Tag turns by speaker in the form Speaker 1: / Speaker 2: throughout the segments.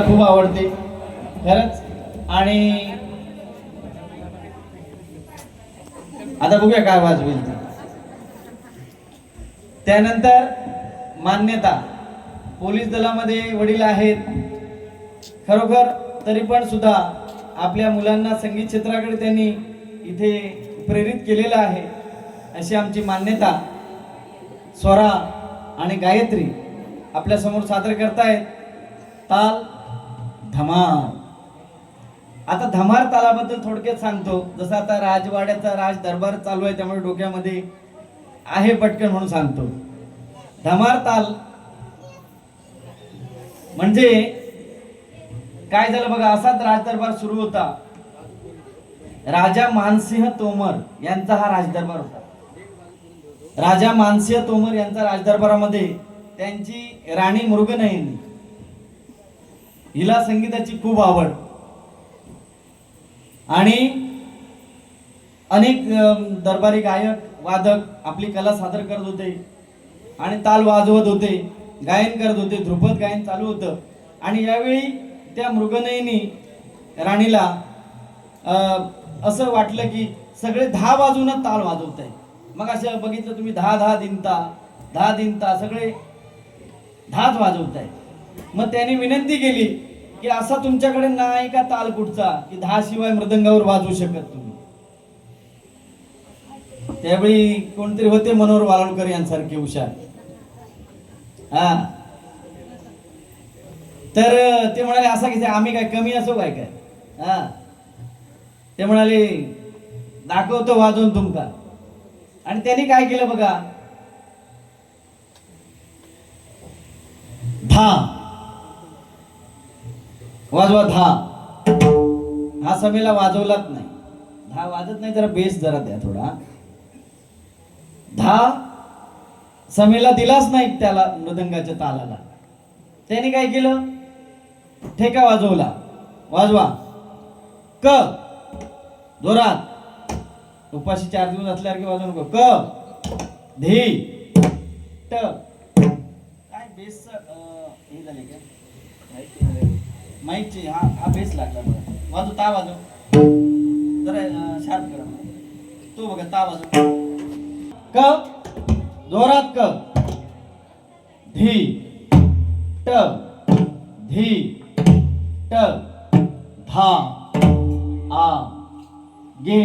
Speaker 1: खूप आवडते खरंच. आणि आता बघूया काय वाजवेल ते. त्यानंतर मान्यता, पोलीस दलामध्ये वडील आहेत खरोखर, तरी पण सुद्धा आपल्या मुलांना संगीत क्षेत्राकडे त्यांनी इथे प्रेरित केलेलं आहे. अशी आमची मान्यता स्वरा आणि गायत्री आपल्या समोर सादर करतायत ताल धमार. आता धमार तालाबद्दल थोडक्यात सांगतो. जसं आता राजवाड्याचा राज दरबार चालू आहे त्यामुळे डोक्यामध्ये आहे पटकन म्हणून सांगतो. धमार ताल म्हणजे काय झालं बघा. असाच राज दरबार सुरू होता. राजा मानसिंह तोमर यांचा हा राजदरबार होता. राजा मानसिंह तोमर यांचा राजदरबारामध्ये त्यांची राणी मृगनयनी हिला संगीताची खूप आवड आणि अनेक दरबारी गायक वादक आपली कला सादर करत होते आणि ताल वाजवत होते, गायन करत होते, ध्रुपद गायन चालू होतं. आणि यावेळी त्या मृगनयनी राणीला असं वाटलं की सगळे 10 बाजूनं ताल वाजवत आहे. मग असं बघितलं तुम्ही 10 दिनता सगळे 10च वाजवत आहे. मग त्यांनी विनंती केली की असा तुमच्याकडे नाही का ताल कुठचा की 10 शिवाय मृदंगावर वाजवू शकत तुम्ही. त्यावेळी कोणतरी होते मनोहर वालवकर यांसारखे हुशार. हा, तर ते म्हणाले असा की आम्ही काय कमी असो काय काय. हा, ते म्हणाले दाखवतो वाजवून तुमका. आणि त्यांनी काय केलं बघा. धा वाजवा, धा. हा समेला वाजवलाच नाही. धा वाजत नाही, जरा बेस जरा द्या थोडा. धा समेला दिलाच नाही त्याला मृदंगाच्या तालाला. त्याने काय केलं, ठेका वाजवला. वाजवा क जोरात. उपाशी 4 दिवस असल्यावर की वाजवू नको. क धी ट. काय बेस हे झाले का माईकची. हा बेस लागला बघा. वाजव, ता वाजव जरा शार्प करा तो बघा. ता वाजव. क जोरात. क धी ट धी ट धा आ गे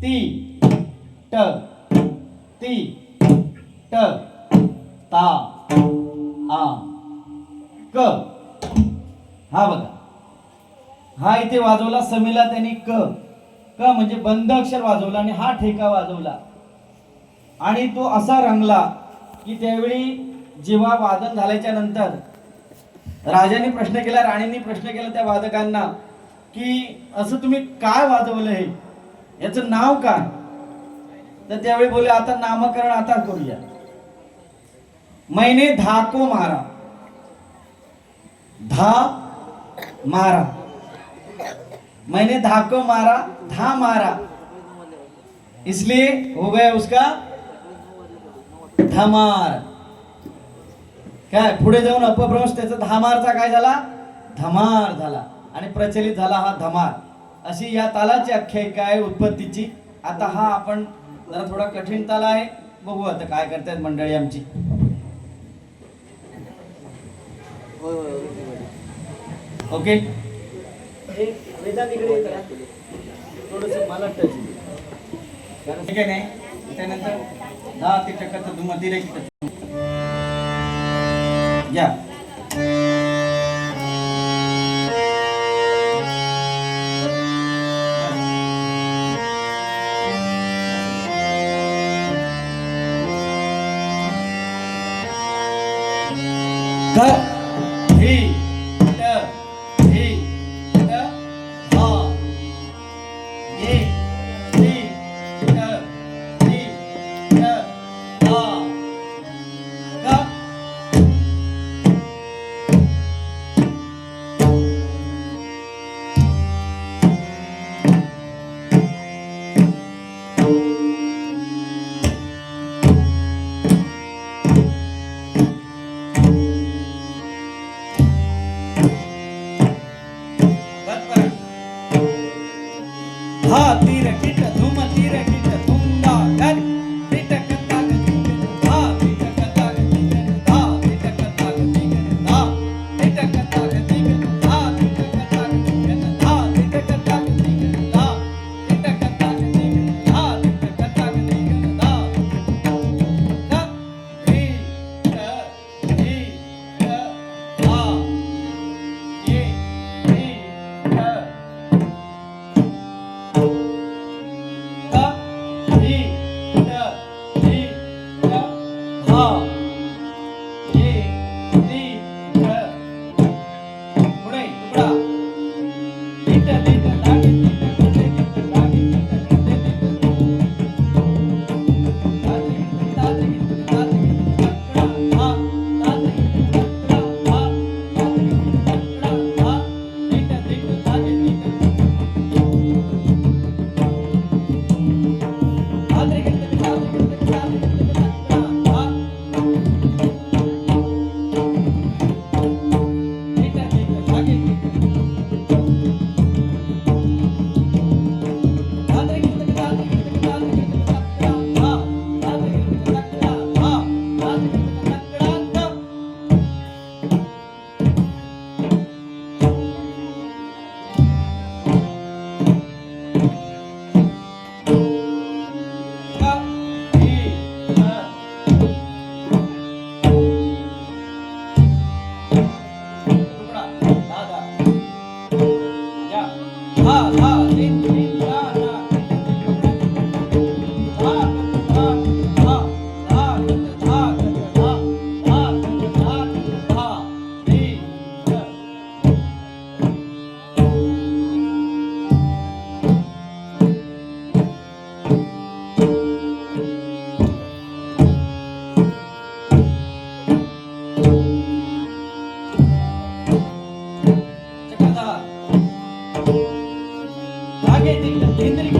Speaker 1: ती ट ती ट ता आ क. हा बघा, हा इथे वाजवला समीला त्यांनी. क क म्हणजे बंद अक्षर वाजवला आणि हा ठेका वाजवला. आणि तो असा रंगला की त्यावेळी जेव्हा वादन झाल्याच्या नंतर राजाने प्रश्न केला, राणींनी प्रश्न केला त्या वादकांना की असं तुम्ही काय वाजवलं, हे याचं नाव काय. तर त्यावेळी बोलले आता नामकरण आता करूया. मैंने धा को मारा. धा मारा. मैंने धा को मारा, धा मारा, इसलिए हो गया उसका धमार. काय पुढे जाऊन अपभ्रंश त्याचा धमारचा काय झाला, धमार झाला आणि प्रचलित झाला हा धमार. अशी या तालाची आख्यायिका आहे उत्पत्तीची. आता हा आपण जरा थोडा कठीण ताल आहे, बघू आता काय करतायत मंडळी आमची. ओके, थोडस मला टच ठीक आहे नाही. त्यानंतर 10 ते टक्का दुमती रे या. तीर किट धूम तीर किट धुंदा घर तिटक ताक तिगन धा तिटक ताक तिगन धा तिटक ताक तिगन धा तिटक ताक तिगन धा तिटक ताक तिगन धा तिटक ताक तिगन धा तिटक ताक तिगन धा तिटक ताक तिगन धा धा धी धी धा ये धी धा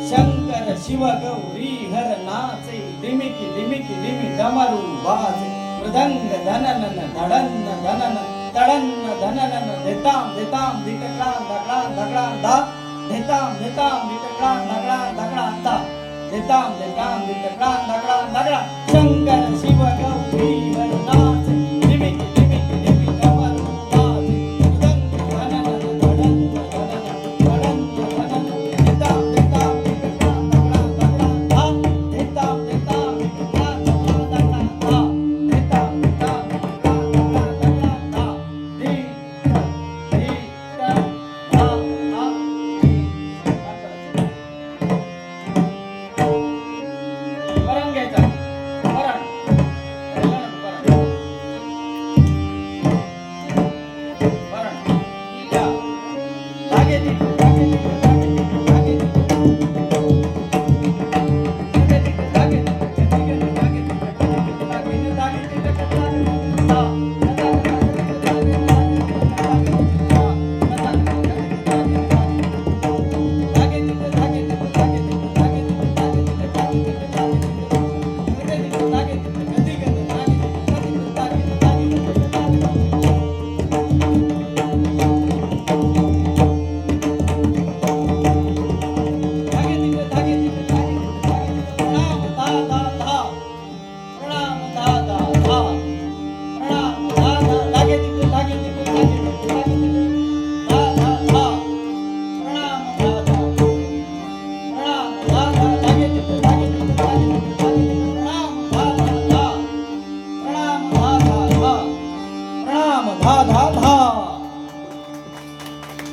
Speaker 1: शंकर शिव गौरी हर नाचे दिमिकी दिमिकी दिमी डमरू वाजे मृदंग धनन धडन धनन तडन धनन देताम देताम दिटकळा दगडा दगडा दा देताम देताम दिटकळा दगडा दगडा दा देताम देताम दिटकळा दगडा दगडा शंकर शिव गौरी हर